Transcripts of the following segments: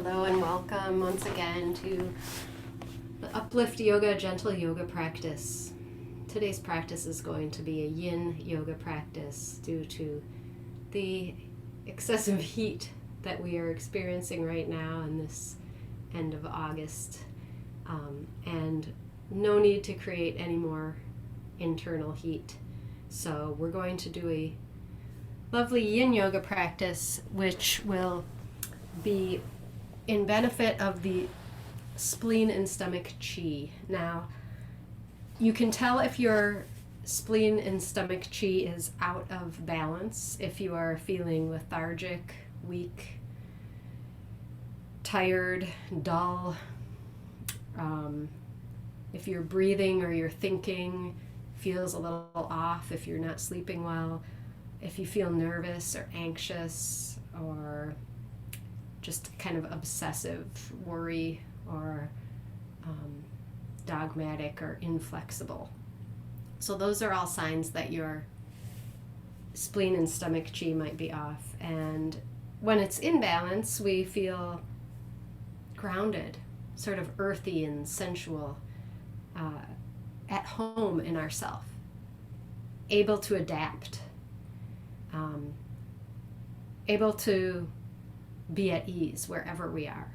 Hello and welcome once again to the Uplift Yoga Gentle Yoga practice. Today's practice is going to be a Yin Yoga practice due to the excessive heat that we are experiencing right now in this end of August, and no need to create any more internal heat. So we're going to do a lovely Yin Yoga practice which will be in benefit of the spleen and stomach chi. Now, you can tell if your spleen and stomach chi is out of balance, if you are feeling lethargic, weak, tired, dull, if your breathing or your thinking feels a little off, if you're not sleeping well, if you feel nervous or anxious or just kind of obsessive worry or dogmatic or inflexible. So those are all signs that your spleen and stomach chi might be off. And when it's in balance, we feel grounded, sort of earthy and sensual, at home in ourself, able to adapt, able to be at ease wherever we are.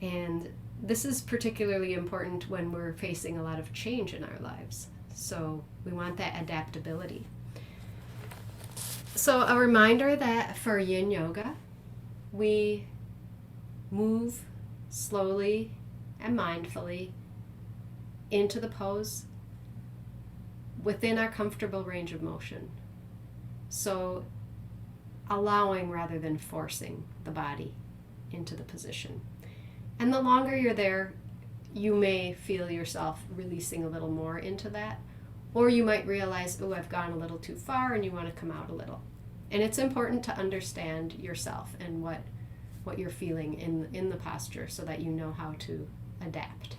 And this is particularly important when we're facing a lot of change in our lives. So we want that adaptability. So a reminder that for Yin Yoga, we move slowly and mindfully into the pose within our comfortable range of motion. So allowing rather than forcing the body into the position. And the longer you're there, you may feel yourself releasing a little more into that, or you might realize, oh, I've gone a little too far, and you want to come out a little. And it's important to understand yourself and what you're feeling in the posture so that you know how to adapt.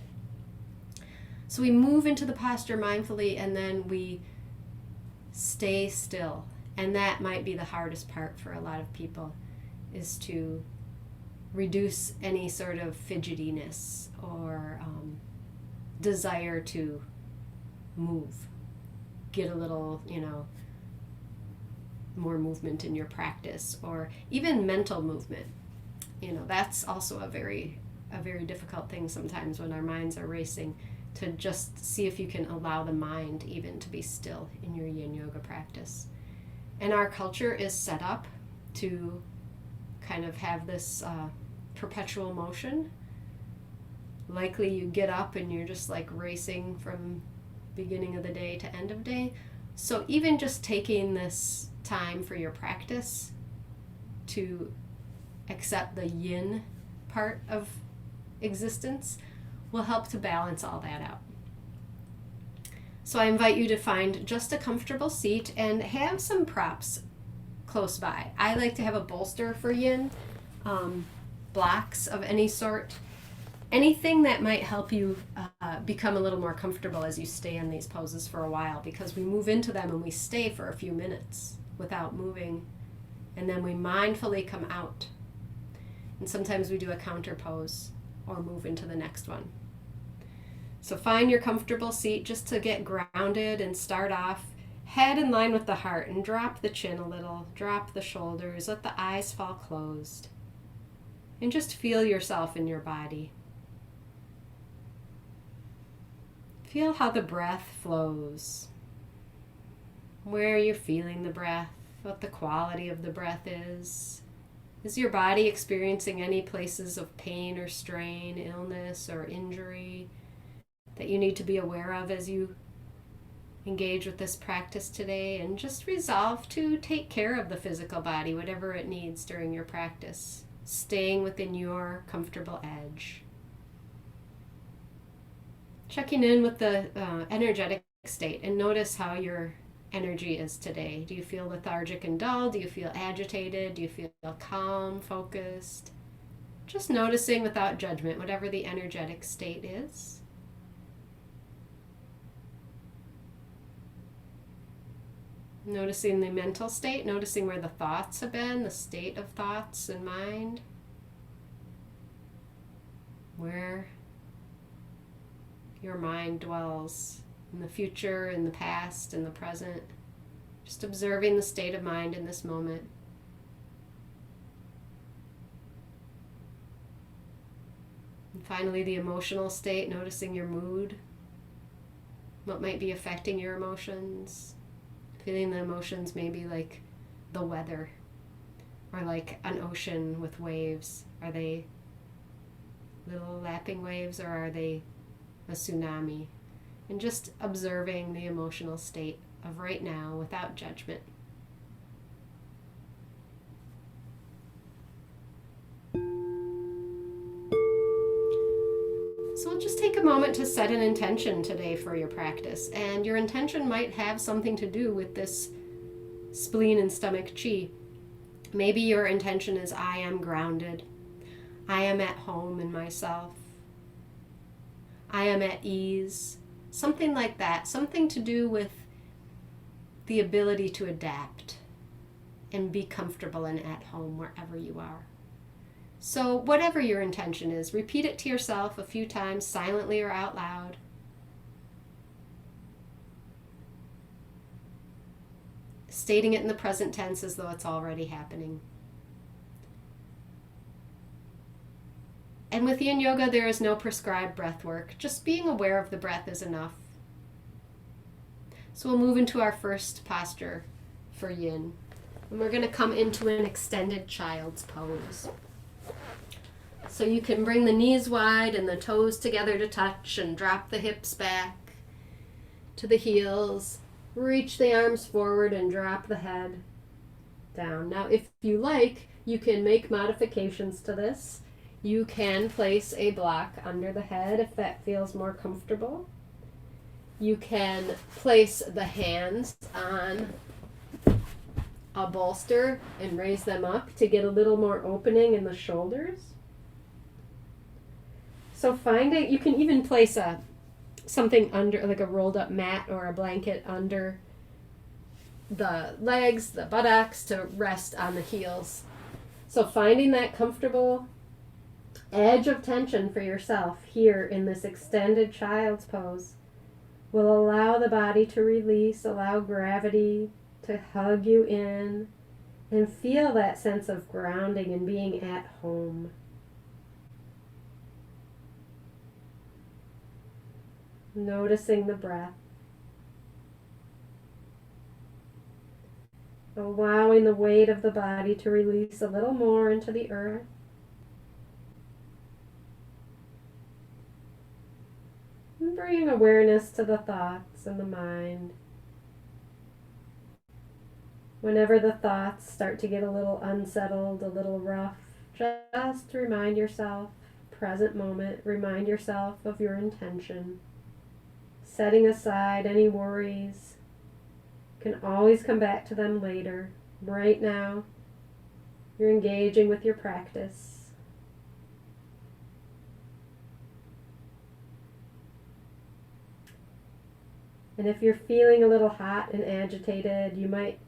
So we move into the posture mindfully, and then we stay still. And that might be the hardest part for a lot of people, is to reduce any sort of fidgetiness or desire to move. Get a little, more movement in your practice, or even mental movement. That's also a very difficult thing sometimes when our minds are racing, to just see if you can allow the mind even to be still in your Yin Yoga practice. And our culture is set up to kind of have this perpetual motion. Likely you get up and you're just like racing from beginning of the day to end of day. So even just taking this time for your practice to accept the yin part of existence will help to balance all that out. So I invite you to find just a comfortable seat and have some props close by. I like to have a bolster for yin, blocks of any sort, anything that might help you become a little more comfortable as you stay in these poses for a while, because we move into them and we stay for a few minutes without moving, and then we mindfully come out. And sometimes we do a counter pose or move into the next one. So find your comfortable seat just to get grounded and start off. Head in line with the heart and drop the chin a little, drop the shoulders, let the eyes fall closed. And just feel yourself in your body. Feel how the breath flows, where you're feeling the breath, what the quality of the breath is. Is your body experiencing any places of pain or strain, illness or injury that you need to be aware of as you engage with this practice today? And just resolve to take care of the physical body, whatever it needs during your practice, staying within your comfortable edge. Checking in with the energetic state, and notice how your energy is today. Do you feel lethargic and dull? Do you feel agitated? Do you feel calm, focused? Just noticing without judgment, whatever the energetic state is. Noticing the mental state, noticing where the thoughts have been, the state of thoughts and mind. Where your mind dwells in the future, in the past, in the present. Just observing the state of mind in this moment. And finally, the emotional state, noticing your mood. What might be affecting your emotions. Feeling the emotions maybe like the weather or like an ocean with waves. Are they little lapping waves or are they a tsunami? And just observing the emotional state of right now without judgment. So we'll just take a moment to set an intention today for your practice. And your intention might have something to do with this spleen and stomach chi. Maybe your intention is, I am grounded. I am at home in myself. I am at ease. Something like that. Something to do with the ability to adapt and be comfortable and at home wherever you are. So whatever your intention is, repeat it to yourself a few times, silently or out loud. Stating it in the present tense as though it's already happening. And with Yin Yoga, there is no prescribed breath work. Just being aware of the breath is enough. So we'll move into our first posture for Yin. And we're going to come into an extended child's pose. So you can bring the knees wide and the toes together to touch and drop the hips back to the heels. Reach the arms forward and drop the head down. Now, if you like, you can make modifications to this. You can place a block under the head if that feels more comfortable. You can place the hands on a bolster and raise them up to get a little more opening in the shoulders. So you can even place something under, like a rolled up mat or a blanket under the legs, the buttocks, to rest on the heels. So finding that comfortable edge of tension for yourself here in this extended child's pose will allow the body to release, allow gravity to hug you in, and feel that sense of grounding and being at home. Noticing the breath. Allowing the weight of the body to release a little more into the earth. And bringing awareness to the thoughts and the mind. Whenever the thoughts start to get a little unsettled, a little rough, just remind yourself, present moment, remind yourself of your intention. Setting aside any worries. You can always come back to them later. Right now, you're engaging with your practice. And if you're feeling a little hot and agitated, you might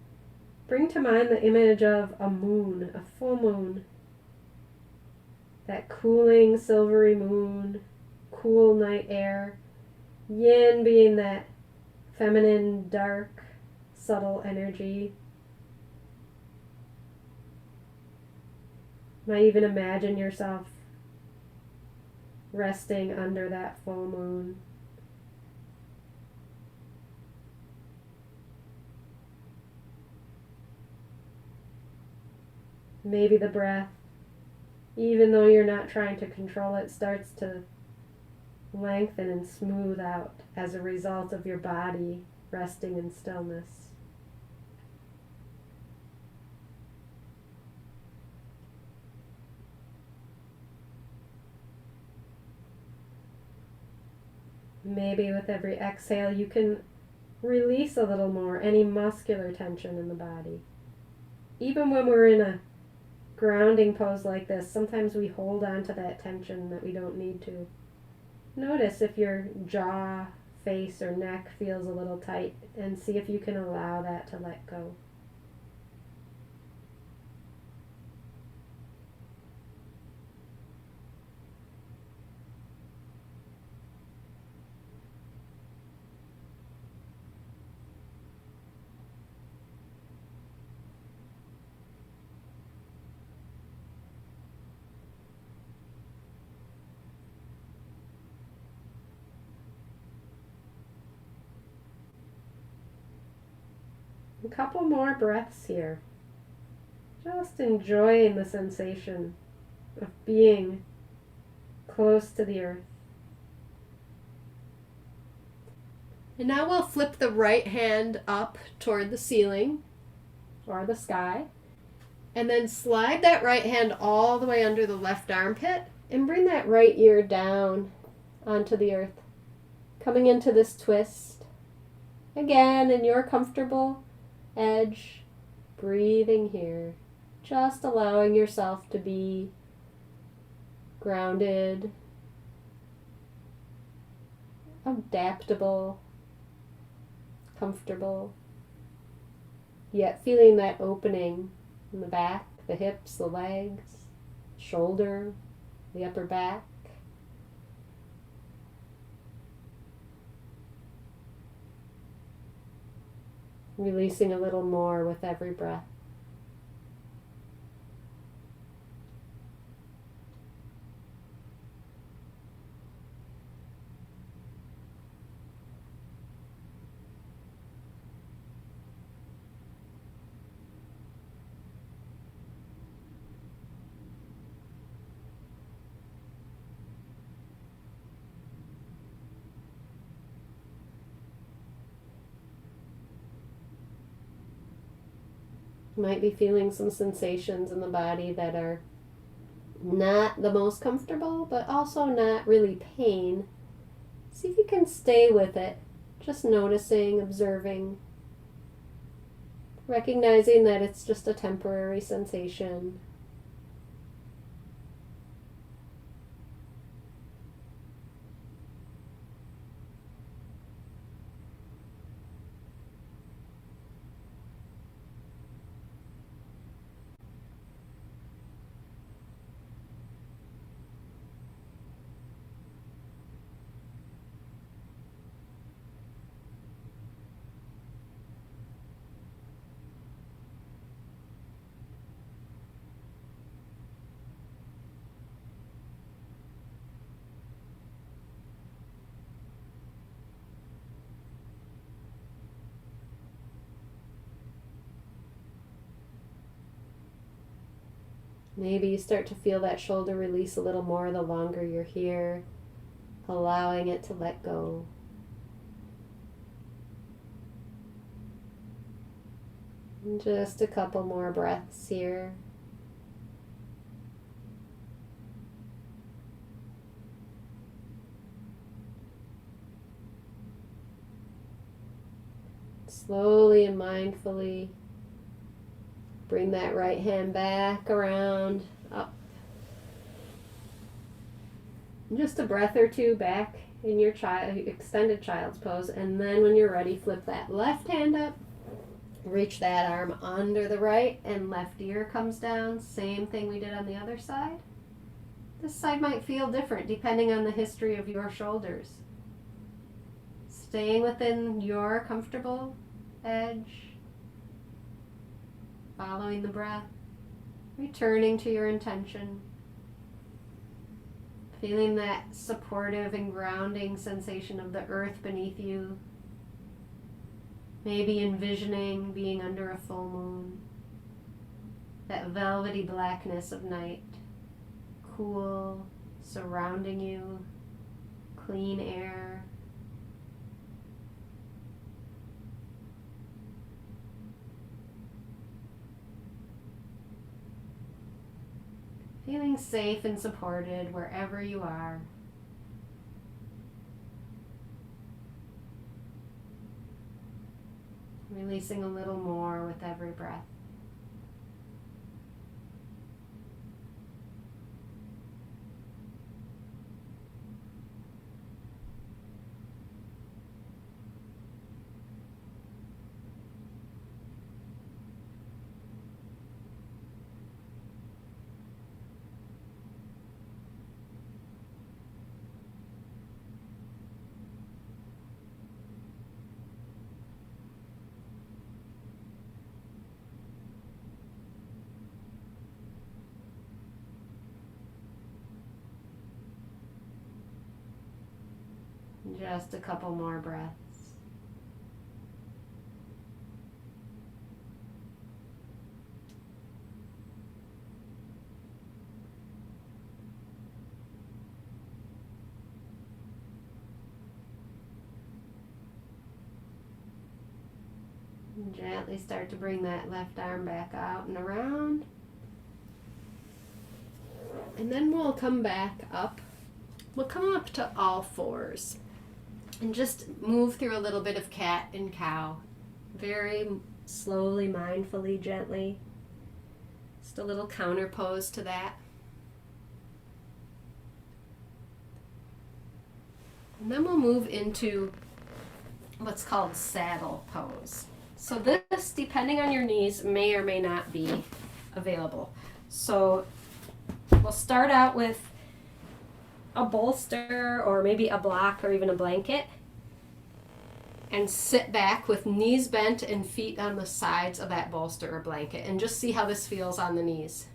bring to mind the image of a moon, a full moon. That cooling, silvery moon, cool night air. Yin being that feminine, dark, subtle energy. Might even imagine yourself resting under that full moon. Maybe the breath, even though you're not trying to control it, starts to lengthen and smooth out as a result of your body resting in stillness. Maybe with every exhale you can release a little more any muscular tension in the body. Even when we're in a grounding pose like this, sometimes we hold on to that tension that we don't need to. Notice if your jaw face or neck feels a little tight, and see if you can allow that to let go. A couple more breaths here. Just enjoying the sensation of being close to the earth. And now we'll flip the right hand up toward the ceiling or the sky. And then slide that right hand all the way under the left armpit and bring that right ear down onto the earth. Coming into this twist. Again, in your comfortable edge, breathing here. Just allowing yourself to be grounded, adaptable, comfortable, yet feeling that opening in the back, the hips, the legs, shoulder, the upper back. Releasing a little more with every breath. You might be feeling some sensations in the body that are not the most comfortable, but also not really pain. See if you can stay with it, just noticing, observing, recognizing that it's just a temporary sensation. Maybe you start to feel that shoulder release a little more the longer you're here, allowing it to let go. And just a couple more breaths here. Slowly and mindfully bring that right hand back around, up. And just a breath or two back in your extended child's pose. And then when you're ready, flip that left hand up. Reach that arm under the right and left ear comes down. Same thing we did on the other side. This side might feel different depending on the history of your shoulders. Staying within your comfortable edge. Following the breath, returning to your intention, feeling that supportive and grounding sensation of the earth beneath you, maybe envisioning being under a full moon, that velvety blackness of night, cool, surrounding you, clean air. Feeling safe and supported wherever you are. Releasing a little more with every breath. Just a couple more breaths. And gently start to bring that left arm back out and around. And then we'll come back up. We'll come up to all fours and just move through a little bit of cat and cow. Very slowly, mindfully, gently. Just a little counter pose to that. And then we'll move into what's called saddle pose. So this, depending on your knees, may or may not be available. So we'll start out with a bolster or maybe a block or even a blanket and sit back with knees bent and feet on the sides of that bolster or blanket and just see how this feels on the knees.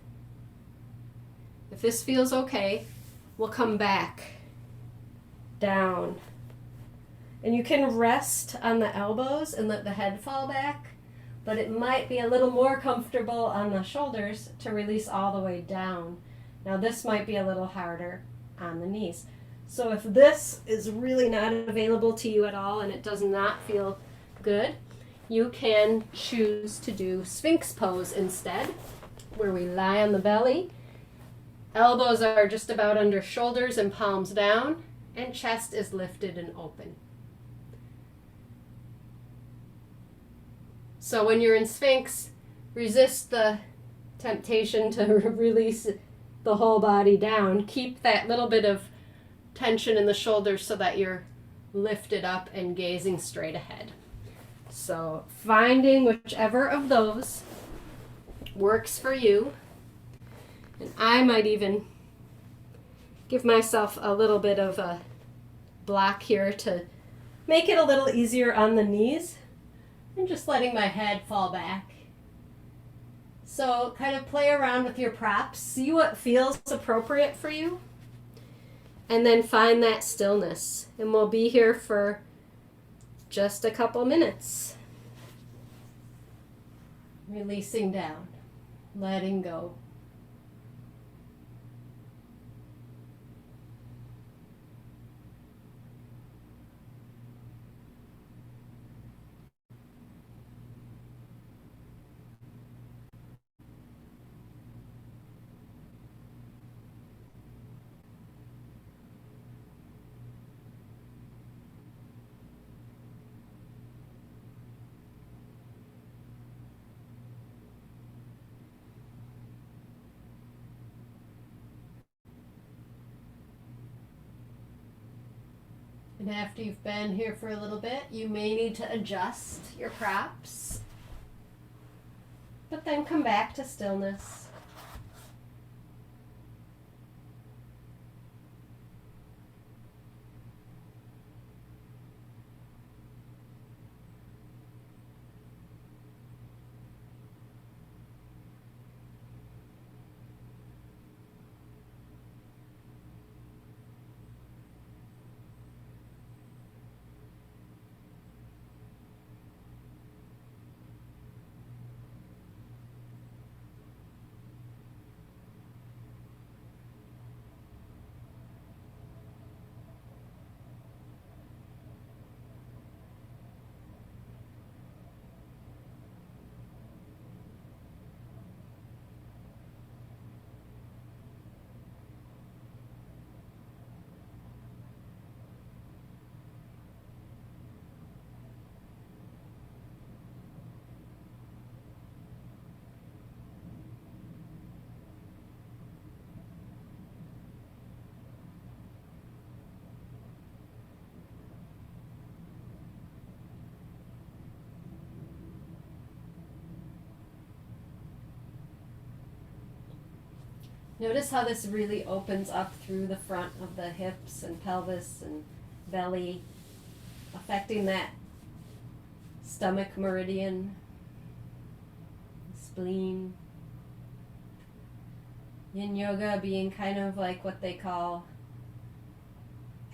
If this feels okay, we'll come back down. And you can rest on the elbows and let the head fall back, but it might be a little more comfortable on the shoulders to release all the way down. Now this might be a little harder on the knees. So if this is really not available to you at all and it does not feel good, you can choose to do Sphinx pose instead, where we lie on the belly. Elbows are just about under shoulders and palms down, and chest is lifted and open. So when you're in Sphinx, resist the temptation to release the whole body down. Keep that little bit of tension in the shoulders so that you're lifted up and gazing straight ahead. So finding whichever of those works for you. And I might even give myself a little bit of a block here to make it a little easier on the knees. And just letting my head fall back. So kind of play around with your props, see what feels appropriate for you, and then find that stillness. And we'll be here for just a couple minutes. Releasing down, letting go. And after you've been here for a little bit, you may need to adjust your props, but then come back to stillness. Notice how this really opens up through the front of the hips and pelvis and belly, affecting that stomach meridian, spleen. Yin Yoga being kind of like what they call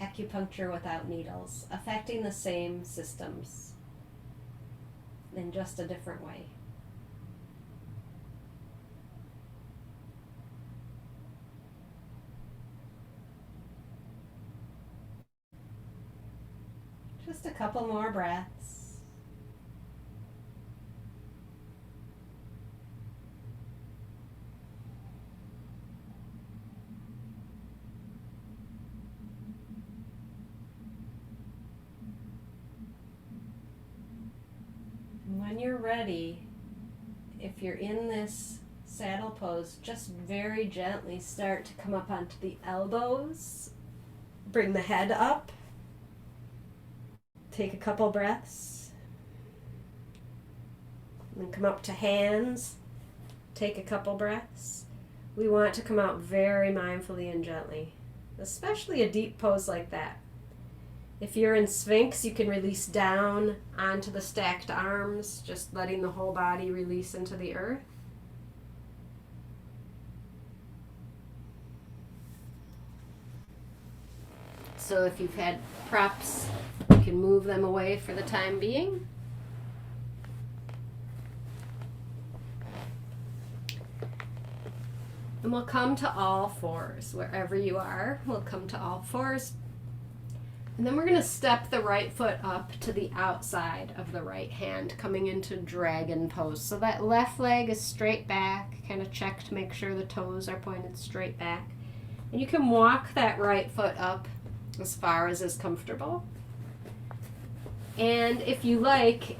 acupuncture without needles, affecting the same systems in just a different way. Just a couple more breaths. And when you're ready, if you're in this saddle pose, just very gently start to come up onto the elbows. Bring the head up. Take a couple breaths. And then come up to hands. Take a couple breaths. We want to come out very mindfully and gently, especially a deep pose like that. If you're in Sphinx, you can release down onto the stacked arms, just letting the whole body release into the earth. So if you've had props, you can move them away for the time being. And we'll come to all fours. Wherever you are, we'll come to all fours. And then we're going to step the right foot up to the outside of the right hand, coming into dragon pose. So that left leg is straight back, kind of check to make sure the toes are pointed straight back. And you can walk that right foot up as far as is comfortable. And if you like,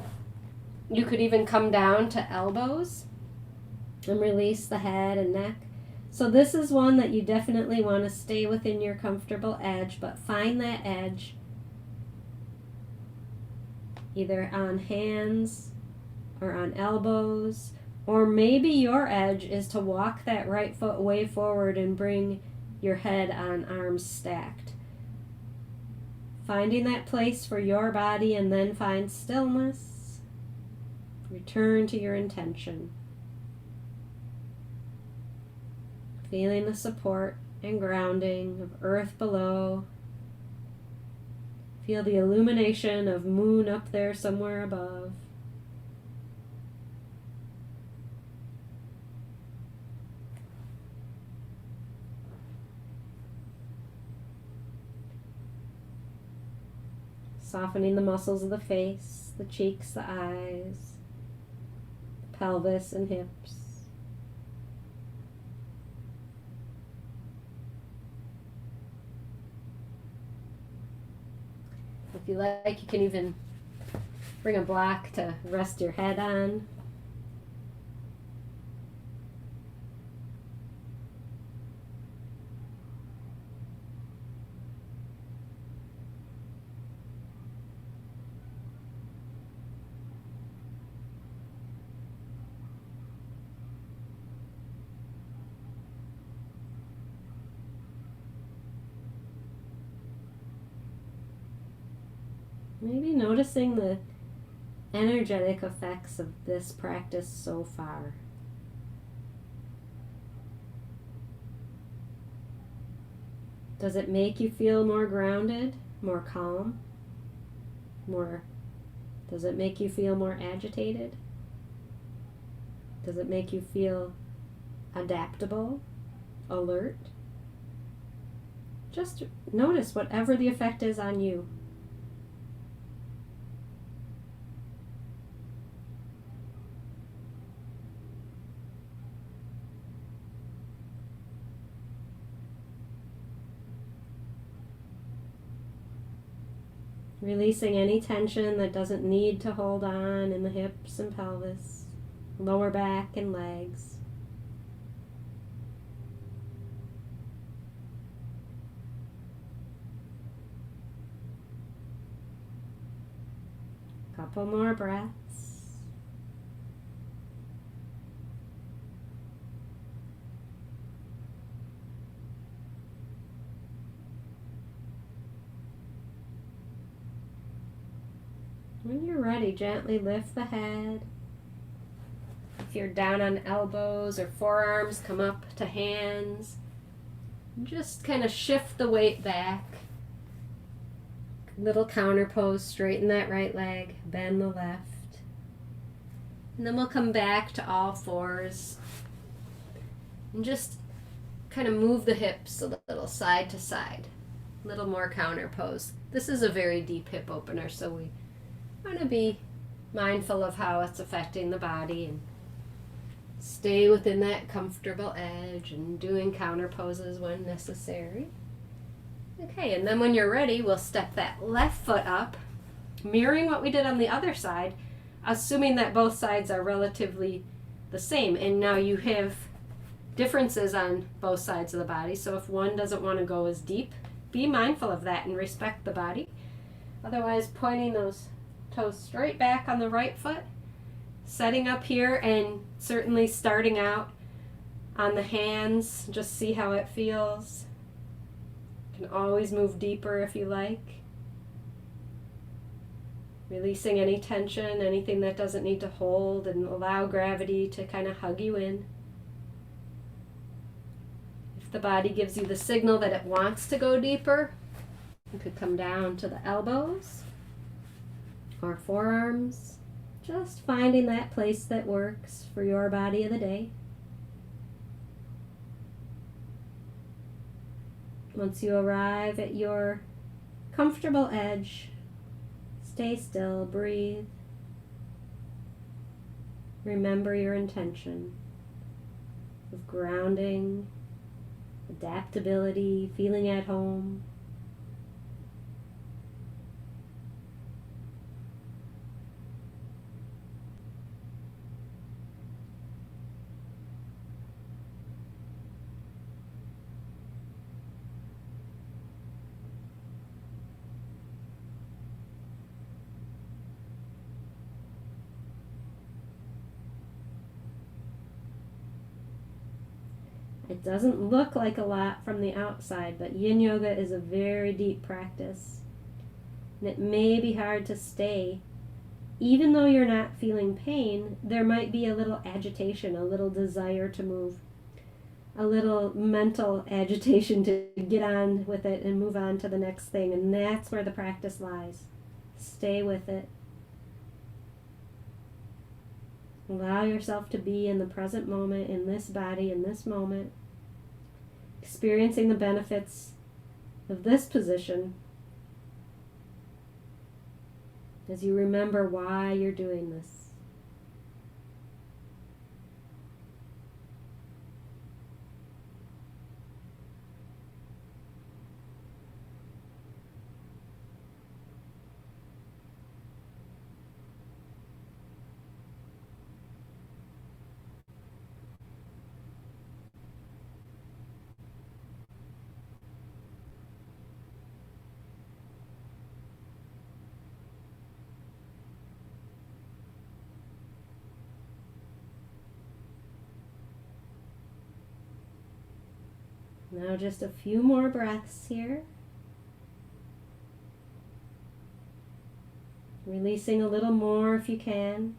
you could even come down to elbows and release the head and neck. So this is one that you definitely want to stay within your comfortable edge, but find that edge either on hands or on elbows, or maybe your edge is to walk that right foot way forward and bring your head on arms stacked. Finding that place for your body, and then find stillness. Return to your intention. Feeling the support and grounding of earth below. Feel the illumination of moon up there somewhere above. Softening the muscles of the face, the cheeks, the eyes, the pelvis and hips. If you like, you can even bring a block to rest your head on. Maybe noticing the energetic effects of this practice so far. Does it make you feel more grounded, more calm? Does it make you feel more agitated? Does it make you feel adaptable, alert? Just notice whatever the effect is on you. Releasing any tension that doesn't need to hold on in the hips and pelvis, lower back and legs. Couple more breaths. When you're ready, gently lift the head. If you're down on elbows or forearms, come up to hands. Just kind of shift the weight back. Little counter pose, straighten that right leg, bend the left. And then we'll come back to all fours and just kind of move the hips a little side to side. A little more counter pose. This is a very deep hip opener, so we want to be mindful of how it's affecting the body and stay within that comfortable edge and doing counter poses when necessary. Okay, and then when you're ready, we'll step that left foot up, mirroring what we did on the other side, assuming that both sides are relatively the same. And now you have differences on both sides of the body, so if one doesn't want to go as deep, be mindful of that and respect the body. Otherwise, pointing those toes straight back on the right foot, setting up here, and certainly starting out on the hands, just see how it feels. You can always move deeper if you like. Releasing any tension, anything that doesn't need to hold, and allow gravity to kind of hug you in. If the body gives you the signal that it wants to go deeper, you could come down to the elbows or forearms, just finding that place that works for your body of the day. Once you arrive at your comfortable edge, stay still, breathe. Remember your intention of grounding, adaptability, feeling at home. It doesn't look like a lot from the outside, but Yin Yoga is a very deep practice. And it may be hard to stay. Even though you're not feeling pain, there might be a little agitation, a little desire to move, a little mental agitation to get on with it and move on to the next thing. And that's where the practice lies. Stay with it. Allow yourself to be in the present moment, in this body, in this moment, experiencing the benefits of this position as you remember why you're doing this. Now just a few more breaths here. Releasing a little more if you can.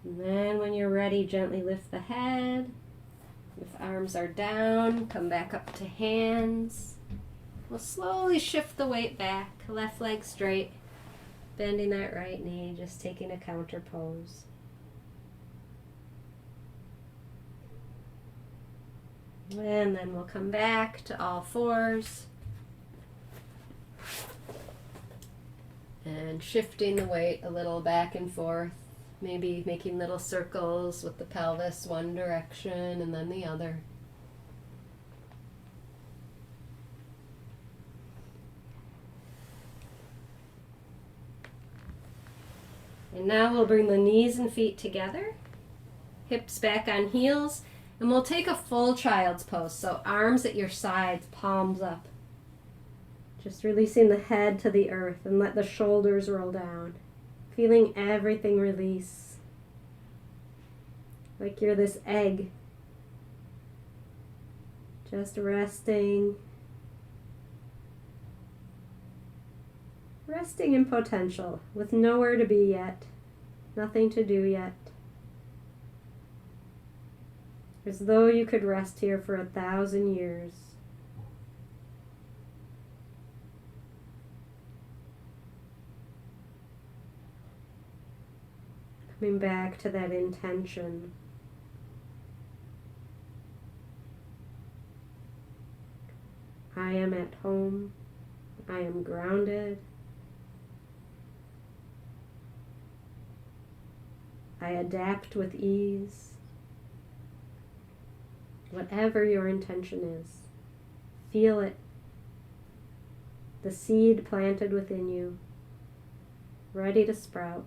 And then when you're ready, gently lift the head. If arms are down, come back up to hands. We'll slowly shift the weight back, left leg straight, bending that right knee, just taking a counter pose. And then we'll come back to all fours. And shifting the weight a little back and forth, maybe making little circles with the pelvis one direction and then the other. And now we'll bring the knees and feet together, hips back on heels, and we'll take a full child's pose. So arms at your sides, palms up. Just releasing the head to the earth and let the shoulders roll down. Feeling everything release. Like you're this egg. Just resting resting in potential, with nowhere to be yet, nothing to do yet. As though you could rest here for 1,000 years. Coming back to that intention. I am at home. I am grounded. I adapt with ease. Whatever your intention is, feel it. The seed planted within you, ready to sprout.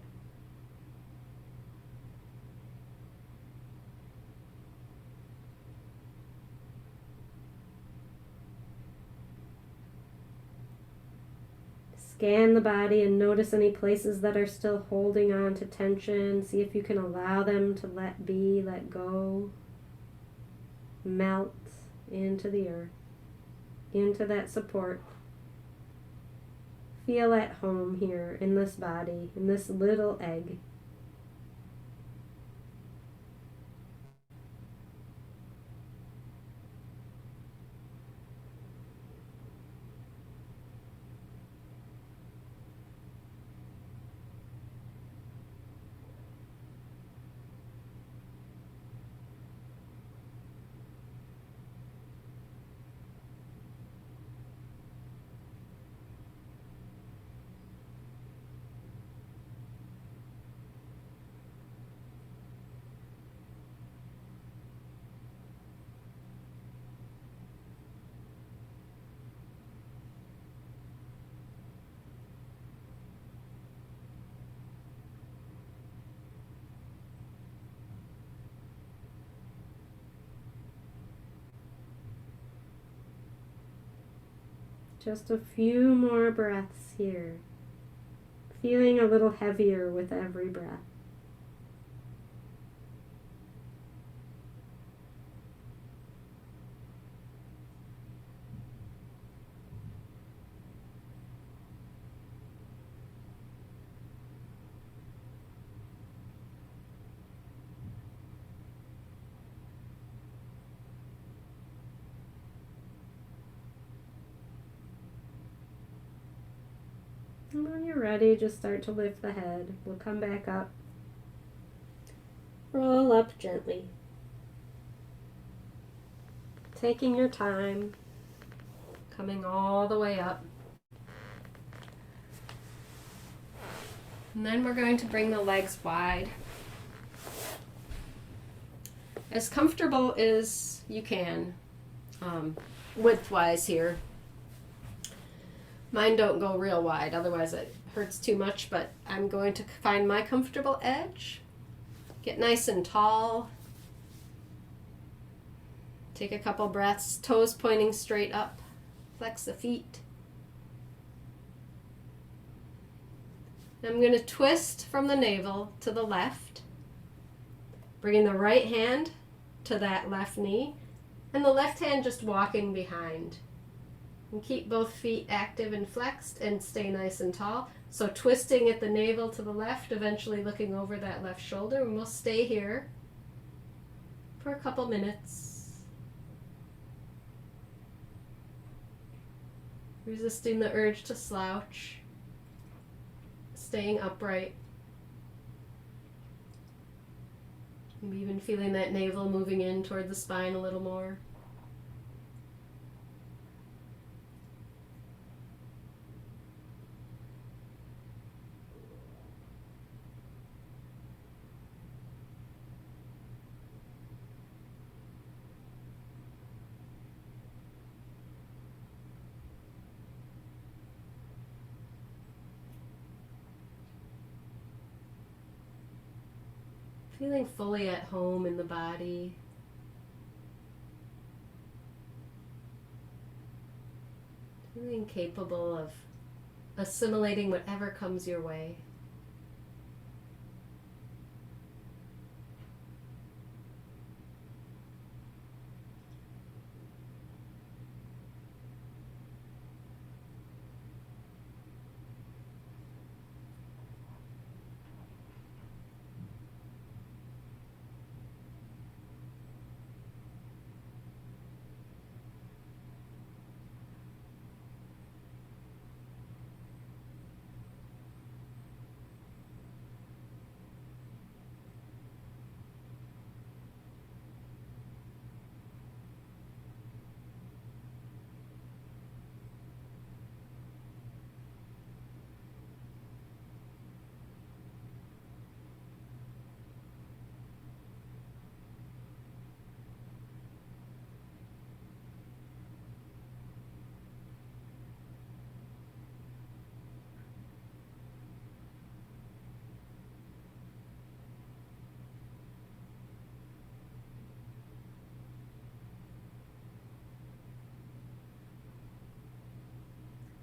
Scan the body and notice any places that are still holding on to tension. See if you can allow them to let be, let go. Melt into the earth, into that support. Feel at home here in this body, in this little egg. Just a few more breaths here, feeling a little heavier with every breath. And when you're ready, just start to lift the head. We'll come back up. Roll up gently. Taking your time. Coming all the way up. And then we're going to bring the legs wide. As comfortable as you can, width-wise here. Mine don't go real wide, otherwise it hurts too much, but I'm going to find my comfortable edge. Get nice and tall. Take a couple breaths, toes pointing straight up. Flex the feet. I'm going to twist from the navel to the left, bringing the right hand to that left knee, and the left hand just walking behind. And keep both feet active and flexed and stay nice and tall. So twisting at the navel to the left, eventually looking over that left shoulder, and we'll stay here for a couple minutes. Resisting the urge to slouch. Staying upright. Maybe even feeling that navel moving in toward the spine a little more. Feeling fully at home in the body. Feeling capable of assimilating whatever comes your way.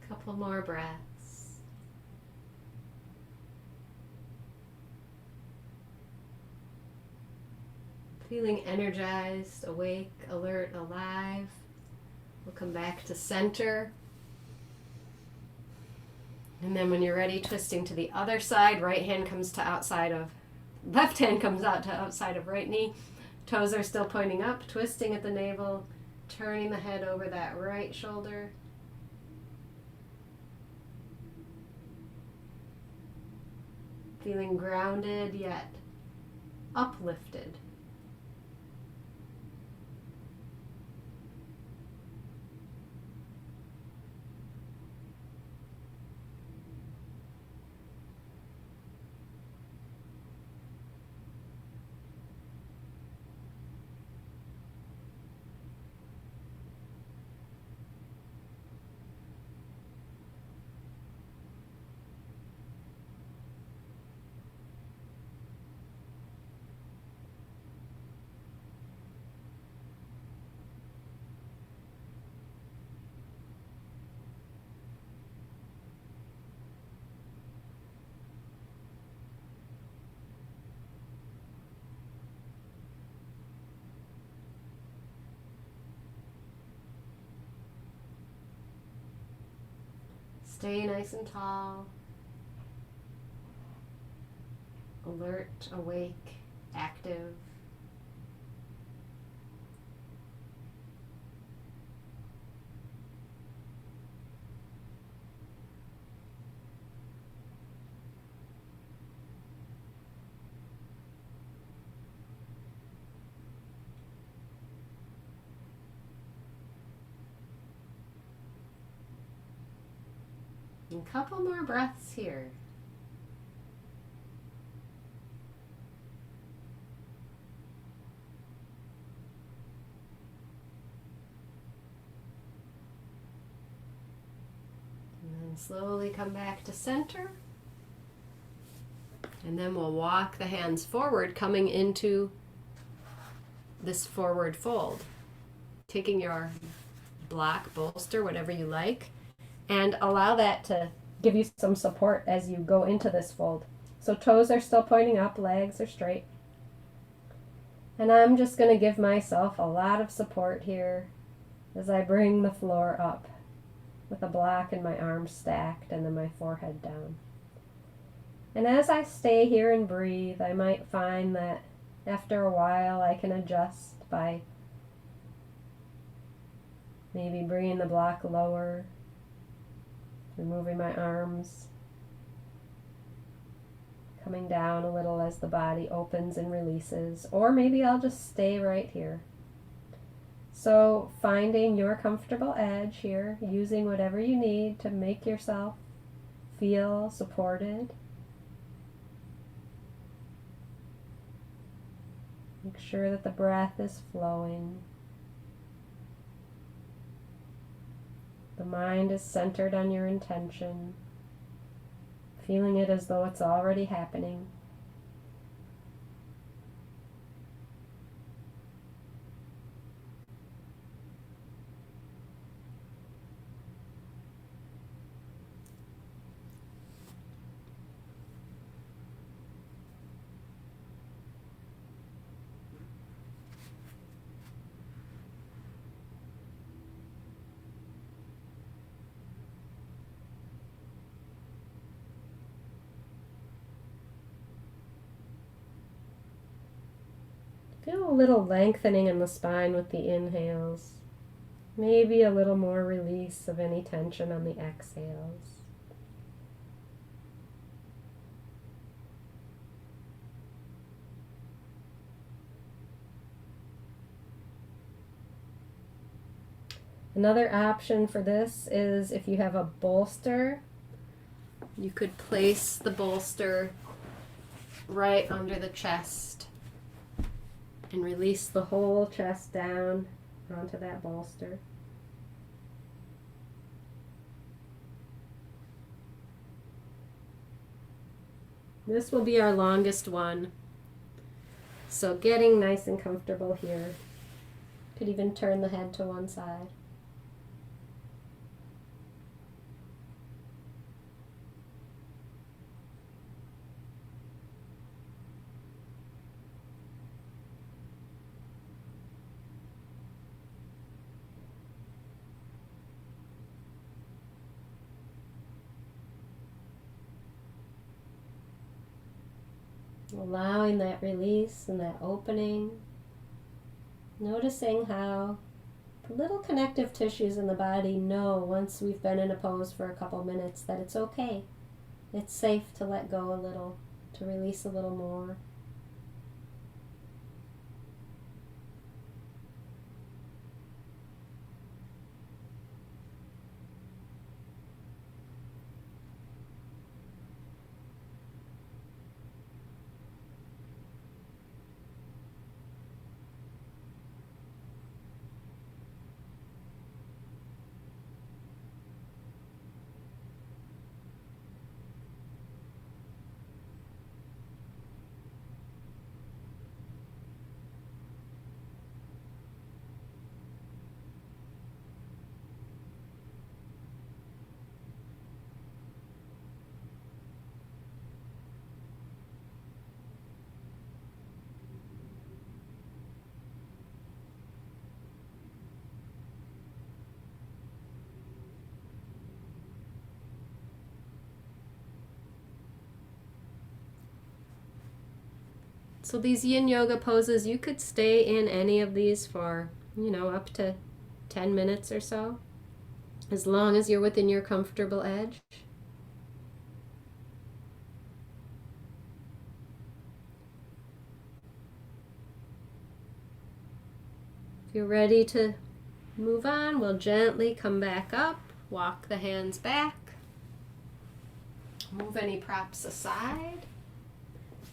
Couple more breaths. Feeling energized, awake, alert, alive. We'll come back to center. And then when you're ready, twisting to the other side. Right hand comes to outside of, left hand comes out to outside of right knee. Toes are still pointing up, twisting at the navel, turning the head over that right shoulder. Feeling grounded yet uplifted. Stay nice and tall, alert, awake, active. And a couple more breaths here. And then slowly come back to center. And then we'll walk the hands forward, coming into this forward fold. Taking your block, bolster, whatever you like, and allow that to give you some support as you go into this fold. So toes are still pointing up, legs are straight. And I'm just going to give myself a lot of support here as I bring the floor up with a block and my arms stacked and then my forehead down. And as I stay here and breathe, I might find that after a while I can adjust by maybe bringing the block lower, removing my arms, coming down a little as the body opens and releases, or maybe I'll just stay right here. So finding your comfortable edge here, using whatever you need to make yourself feel supported. Make sure that the breath is flowing. The mind is centered on your intention, feeling it as though it's already happening. Feel a little lengthening in the spine with the inhales. Maybe a little more release of any tension on the exhales. Another option for this is if you have a bolster, you could place the bolster right under the chest and release the whole chest down onto that bolster. This will be our longest one. So getting nice and comfortable here. Could even turn the head to one side. Allowing that release and that opening. Noticing how the little connective tissues in the body know once we've been in a pose for a couple minutes that it's okay. It's safe to let go a little, to release a little more. So these Yin Yoga poses, you could stay in any of these for, up to 10 minutes or so, as long as you're within your comfortable edge. If you're ready to move on, we'll gently come back up, walk the hands back, move any props aside.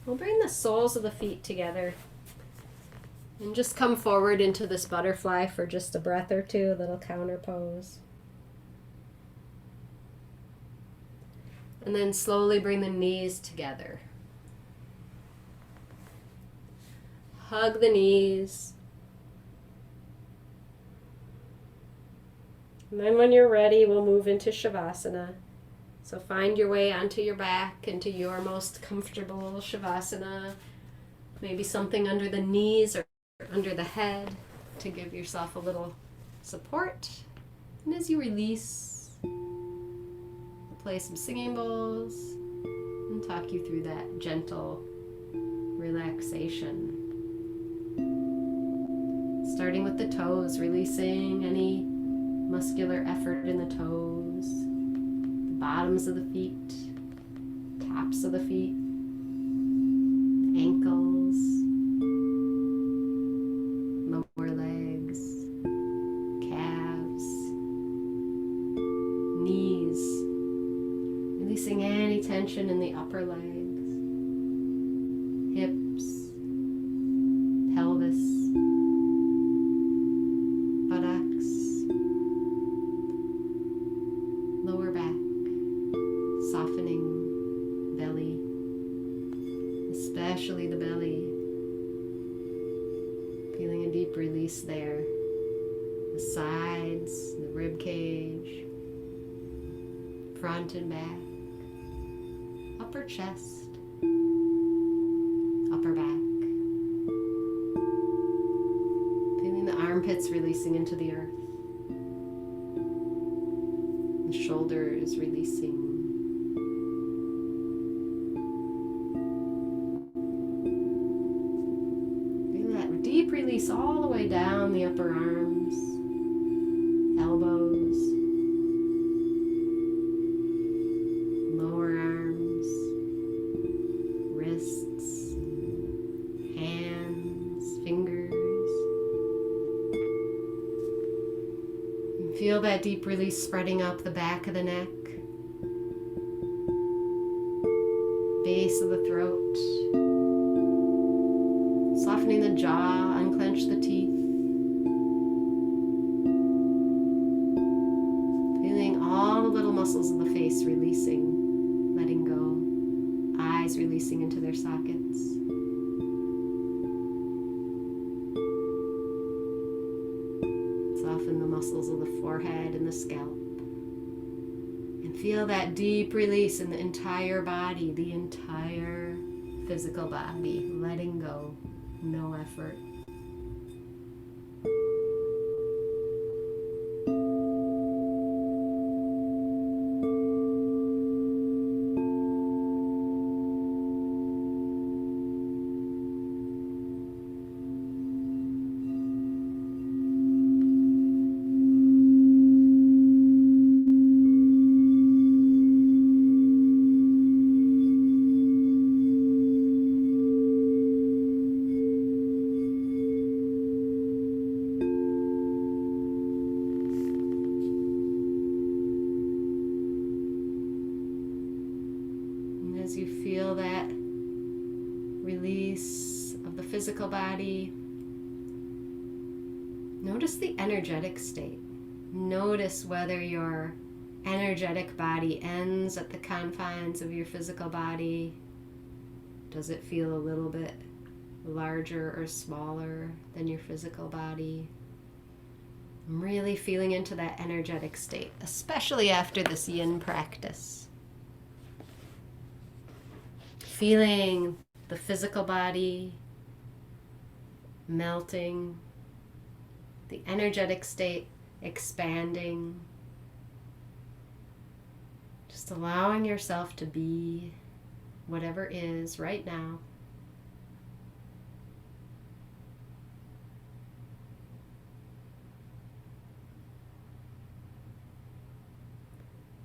We'll bring the soles of the feet together and just come forward into this butterfly for just a breath or two, a little counter pose. And then slowly bring the knees together. Hug the knees. And then when you're ready, we'll move into Shavasana. So find your way onto your back, into your most comfortable Shavasana. Maybe something under the knees or under the head to give yourself a little support. And as you release, we'll play some singing bowls and talk you through that gentle relaxation. Starting with the toes, releasing any muscular effort in the toes. Bottoms of the feet, tops of the feet, ankles, lower legs, calves, knees, releasing any tension in the upper legs, hips, pelvis, buttocks, lower back. Softening belly, especially the belly. Feeling a deep release there. The sides, the rib cage, front and back, upper chest, upper back. Feeling the armpits releasing into the earth. The shoulders releasing. Deep release all the way down the upper arms, elbows, lower arms, wrists, hands, fingers. And feel that deep release spreading up the back of the neck, base of the throat. Softening the jaw, unclench the teeth. Feeling all the little muscles of the face releasing, letting go. Eyes releasing into their sockets. Soften the muscles of the forehead and the scalp. And feel that deep release in the entire body, the entire physical body, letting go. No effort. physical body. Notice the energetic state. Notice whether your energetic body ends at the confines of your physical body. Does it feel a little bit larger or smaller than your physical body? I'm really feeling into that energetic state, especially after this yin practice. Feeling the physical body melting, the energetic state expanding. Just allowing yourself to be whatever is right now.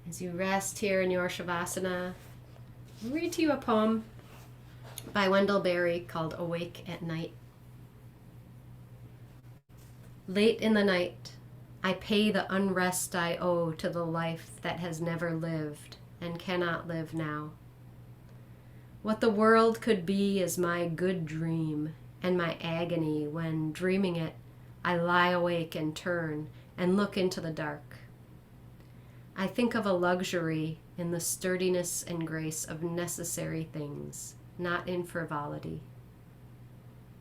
As you rest here in your Shavasana, I'll read to you a poem by Wendell Berry called Awake at Night. Late in the night, I pay the unrest I owe to the life that has never lived and cannot live now. What the world could be is my good dream and my agony when, dreaming it, I lie awake and turn and look into the dark. I think of a luxury in the sturdiness and grace of necessary things, not in frivolity.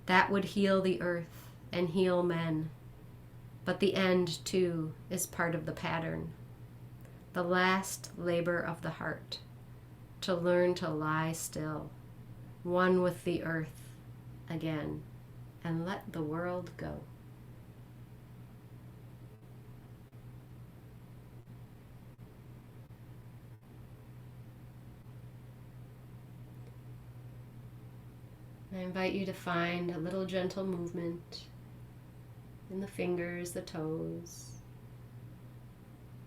That would heal the earth and heal men. But the end, too, is part of the pattern. The last labor of the heart, to learn to lie still, one with the earth again, and let the world go. I invite you to find a little gentle movement in the fingers, the toes,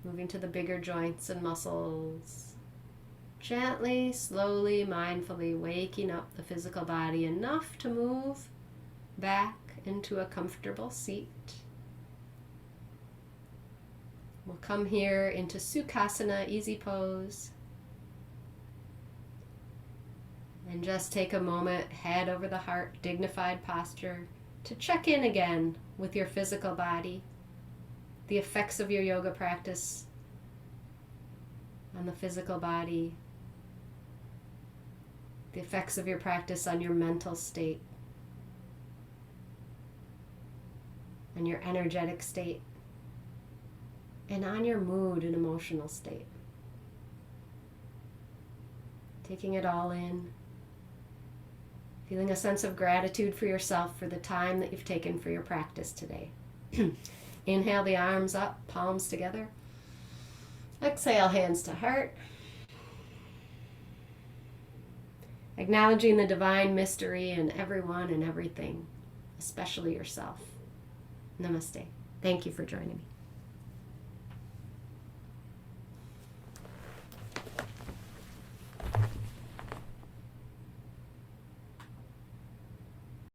moving to the bigger joints and muscles. Gently, slowly, mindfully waking up the physical body enough to move back into a comfortable seat. We'll come here into Sukhasana, easy pose. And just take a moment, head over the heart, dignified posture, to check in again with your physical body, the effects of your yoga practice on the physical body, the effects of your practice on your mental state, on your energetic state, and on your mood and emotional state. Taking it all in. Feeling a sense of gratitude for yourself for the time that you've taken for your practice today. Inhale the arms up, palms together. Exhale, hands to heart. Acknowledging the divine mystery in everyone and everything, especially yourself. Namaste. Thank you for joining me.